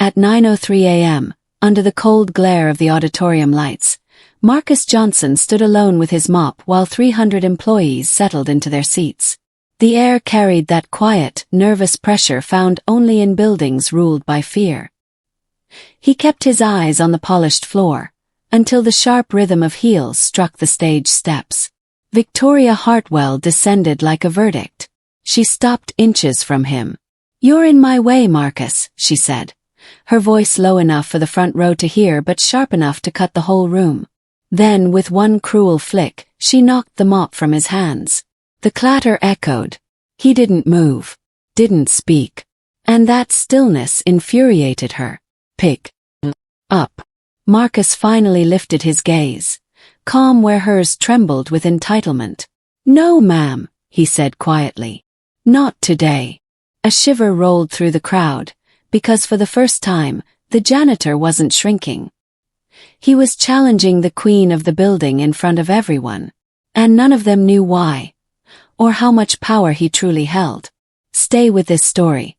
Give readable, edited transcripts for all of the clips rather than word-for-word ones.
At 9:03 a.m., under the cold glare of the auditorium lights, Marcus Johnson stood alone with his mop while 300 employees settled into their seats. The air carried that quiet, nervous pressure found only in buildings ruled by fear. He kept his eyes on the polished floor, until the sharp rhythm of heels struck the stage steps. Victoria Hartwell descended like a verdict. She stopped inches from him. "You're in my way, Marcus," she said, her voice low enough for the front row to hear but sharp enough to cut the whole room. Then, with one cruel flick, she knocked the mop from his hands. The clatter echoed. He didn't move, didn't speak, and that stillness infuriated her. "Pick up." Marcus finally lifted his gaze, calm where hers trembled with entitlement. "No, ma'am," he said quietly. "Not today." A shiver rolled through the crowd, because for the first time, the janitor wasn't shrinking. He was challenging the queen of the building in front of everyone, and none of them knew why, or how much power he truly held. Stay with this story,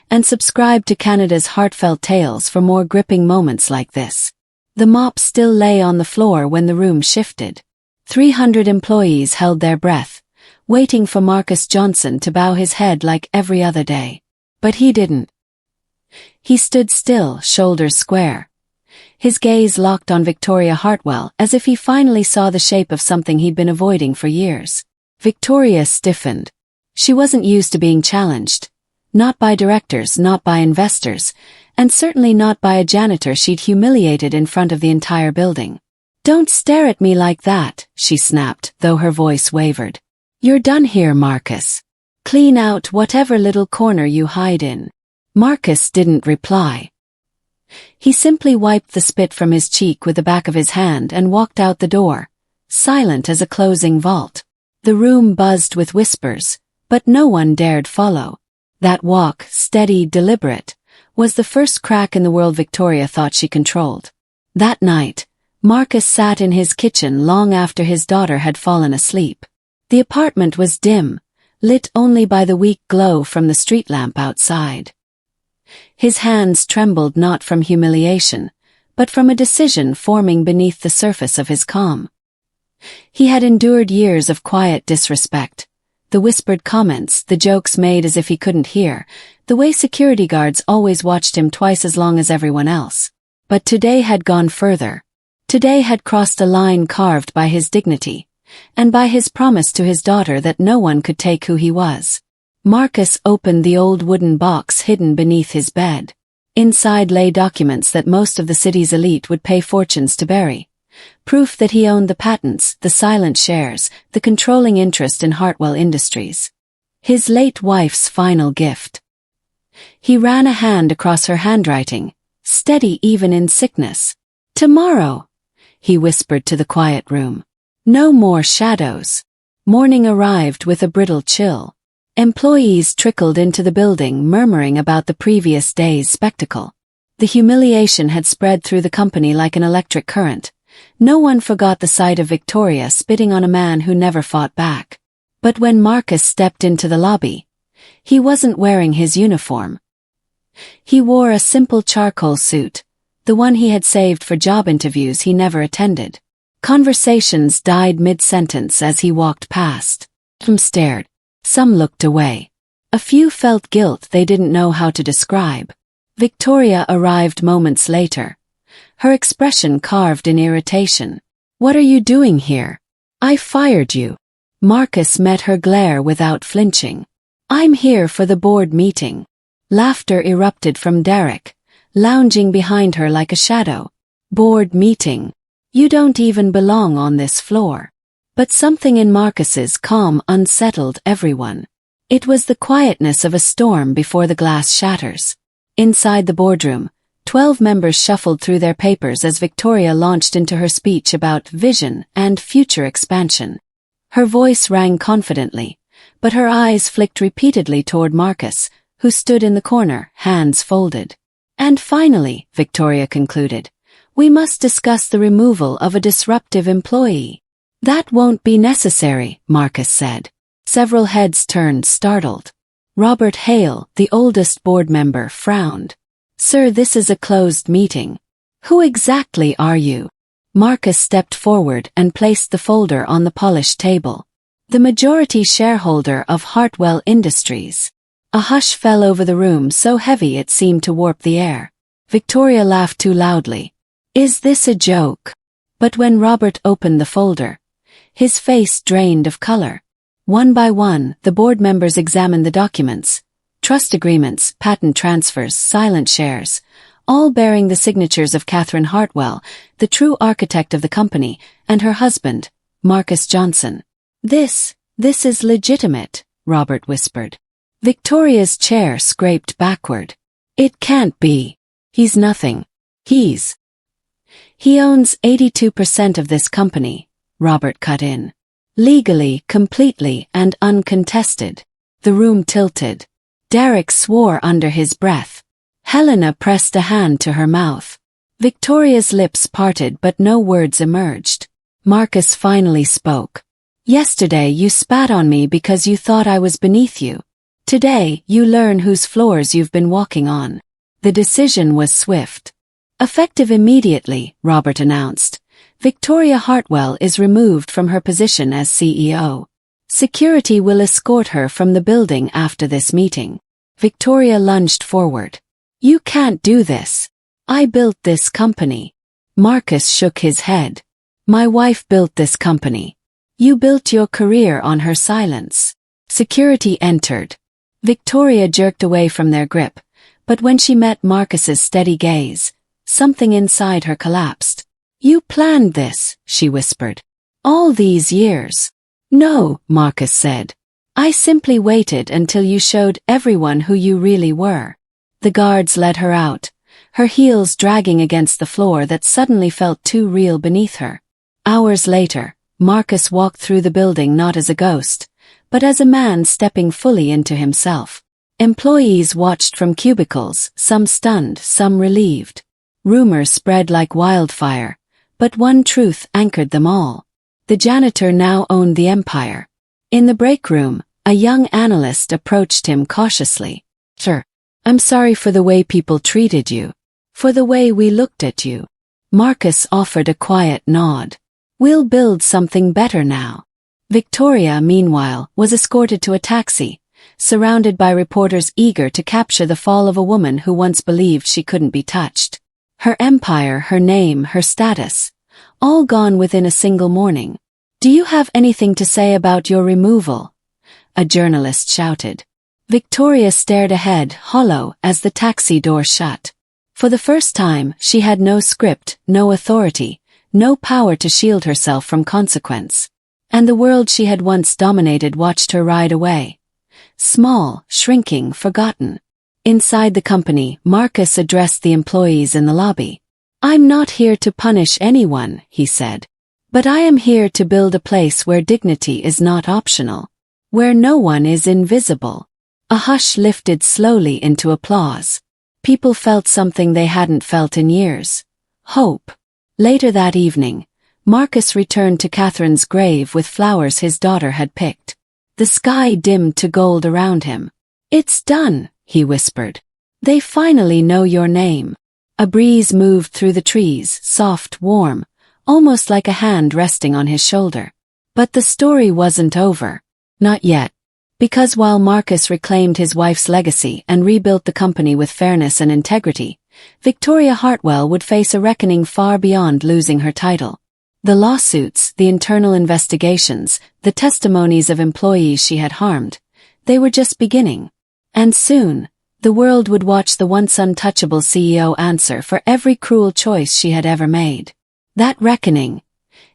and subscribe to Canada's Heartfelt Tales for more gripping moments like this. The mop still lay on the floor when the room shifted. 300 employees held their breath, waiting for Marcus Johnson to bow his head like every other day. But he didn't. He stood still, shoulders square. His gaze locked on Victoria Hartwell as if he finally saw the shape of something he'd been avoiding for years. Victoria stiffened. She wasn't used to being challenged. Not by directors, not by investors, and certainly not by a janitor she'd humiliated in front of the entire building. "Don't stare at me like that," she snapped, though her voice wavered. "You're done here, Marcus. Clean out whatever little corner you hide in." Marcus didn't reply. He simply wiped the spit from his cheek with the back of his hand and walked out the door, silent as a closing vault. The room buzzed with whispers, but no one dared follow. That walk, steady, deliberate, was the first crack in the world Victoria thought she controlled. That night, Marcus sat in his kitchen long after his daughter had fallen asleep. The apartment was dim, lit only by the weak glow from the street lamp outside. His hands trembled not from humiliation, but from a decision forming beneath the surface of his calm. He had endured years of quiet disrespect. The whispered comments, the jokes made as if he couldn't hear, the way security guards always watched him twice as long as everyone else. But today had gone further. Today had crossed a line carved by his dignity, and by his promise to his daughter that no one could take who he was. Marcus opened the old wooden box hidden beneath his bed. Inside lay documents that most of the city's elite would pay fortunes to bury. Proof that he owned the patents, the silent shares, the controlling interest in Hartwell Industries. His late wife's final gift. He ran a hand across her handwriting, steady even in sickness. "Tomorrow," he whispered to the quiet room. No more shadows. Morning arrived with a brittle chill. Employees trickled into the building murmuring about the previous day's spectacle. The humiliation had spread through the company like an electric current. No one forgot the sight of Victoria spitting on a man who never fought back. But when Marcus stepped into the lobby, he wasn't wearing his uniform. He wore a simple charcoal suit, the one he had saved for job interviews he never attended. Conversations died mid-sentence as he walked past. Some stared. Some looked away. A few felt guilt they didn't know how to describe. Victoria arrived moments later, her expression carved in irritation. "What are you doing here? I fired you." Marcus met her glare without flinching. "I'm here for the board meeting." Laughter erupted from Derek, lounging behind her like a shadow. "Board meeting? You don't even belong on this floor." But something in Marcus's calm unsettled everyone. It was the quietness of a storm before the glass shatters. Inside the boardroom, 12 members shuffled through their papers as Victoria launched into her speech about vision and future expansion. Her voice rang confidently, but her eyes flicked repeatedly toward Marcus, who stood in the corner, hands folded. "And finally," Victoria concluded, "we must discuss the removal of a disruptive employee." "That won't be necessary," Marcus said. Several heads turned, startled. Robert Hale, the oldest board member, frowned. "Sir, this is a closed meeting." "Who exactly are you?" Marcus stepped forward and placed the folder on the polished table. "The majority shareholder of Heartfelt Industries." A hush fell over the room, so heavy it seemed to warp the air. Victoria laughed too loudly. "Is this a joke?" But when Robert opened the folder, his face drained of color. One by one, the board members examined the documents: trust agreements, patent transfers, silent shares, all bearing the signatures of Catherine Heartfelt, the true architect of the company, and her husband, Marcus Johnson. This is legitimate," Robert whispered. Victoria's chair scraped backward. "It can't be. He's nothing. He owns 82% of this company," Robert cut in. "Legally, completely, and uncontested." The room tilted. Derek swore under his breath. Helena pressed a hand to her mouth. Victoria's lips parted, but no words emerged. Marcus finally spoke. "Yesterday you spat on me because you thought I was beneath you. Today you learn whose floors you've been walking on." The decision was swift. "Effective immediately," Robert announced. "Victoria Heartfelt is removed from her position as CEO. Security will escort her from the building after this meeting." Victoria lunged forward. "You can't do this. I built this company." Marcus shook his head. "My wife built this company. You built your career on her silence." Security entered. Victoria jerked away from their grip, but when she met Marcus's steady gaze, something inside her collapsed. "You planned this," she whispered. "All these years." "No," Marcus said. "I simply waited until you showed everyone who you really were." The guards led her out, her heels dragging against the floor that suddenly felt too real beneath her. Hours later, Marcus walked through the building not as a ghost, but as a man stepping fully into himself. Employees watched from cubicles, some stunned, some relieved. Rumors spread like wildfire, but one truth anchored them all. The janitor now owned the empire. In the break room, a young analyst approached him cautiously. "Sir, I'm sorry for the way people treated you. For the way we looked at you." Marcus offered a quiet nod. "We'll build something better now." Victoria, meanwhile, was escorted to a taxi, surrounded by reporters eager to capture the fall of a woman who once believed she couldn't be touched. Her empire, her name, her status, all gone within a single morning. "Do you have anything to say about your removal?" a journalist shouted. Victoria stared ahead, hollow, as the taxi door shut. For the first time, she had no script, no authority, no power to shield herself from consequence. And the world she had once dominated watched her ride away. Small, shrinking, forgotten. Inside the company, Marcus addressed the employees in the lobby. "I'm not here to punish anyone," he said. "But I am here to build a place where dignity is not optional. Where no one is invisible." A hush lifted slowly into applause. People felt something they hadn't felt in years. Hope. Later that evening, Marcus returned to Catherine's grave with flowers his daughter had picked. The sky dimmed to gold around him. "It's done," he whispered. "They finally know your name." A breeze moved through the trees, soft, warm, almost like a hand resting on his shoulder. But the story wasn't over. Not yet. Because while Marcus reclaimed his wife's legacy and rebuilt the company with fairness and integrity, Victoria Heartfelt would face a reckoning far beyond losing her title. The lawsuits, the internal investigations, the testimonies of employees she had harmed, they were just beginning. And soon, the world would watch the once untouchable CEO answer for every cruel choice she had ever made. That reckoning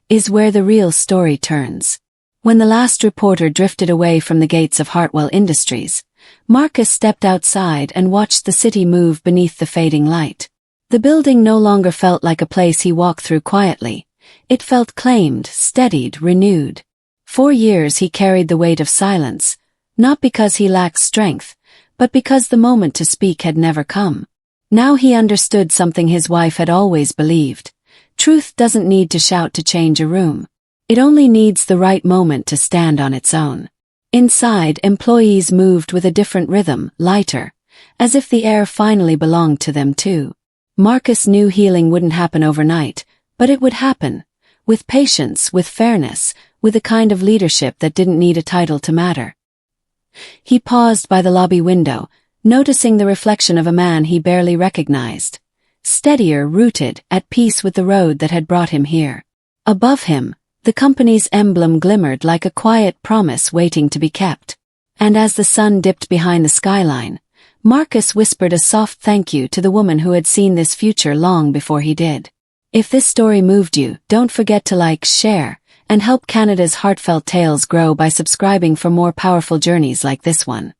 is where the real story turns. When the last reporter drifted away from the gates of Heartfelt Industries, Marcus stepped outside and watched the city move beneath the fading light. The building no longer felt like a place he walked through quietly. It felt claimed, steadied, renewed. 4 years he carried the weight of silence, not because he lacked strength, but because the moment to speak had never come. Now he understood something his wife had always believed. Truth doesn't need to shout to change a room. It only needs the right moment to stand on its own. Inside, employees moved with a different rhythm, lighter, as if the air finally belonged to them too. Marcus knew healing wouldn't happen overnight, but it would happen. With patience, with fairness, with a kind of leadership that didn't need a title to matter. He paused by the lobby window, noticing the reflection of a man he barely recognized. Steadier, rooted, at peace with the road that had brought him here. Above him, the company's emblem glimmered like a quiet promise waiting to be kept. And as the sun dipped behind the skyline, Marcus whispered a soft thank you to the woman who had seen this future long before he did. If this story moved you, don't forget to like, share, and help Canada's Heartfelt Tales grow by subscribing for more powerful journeys like this one.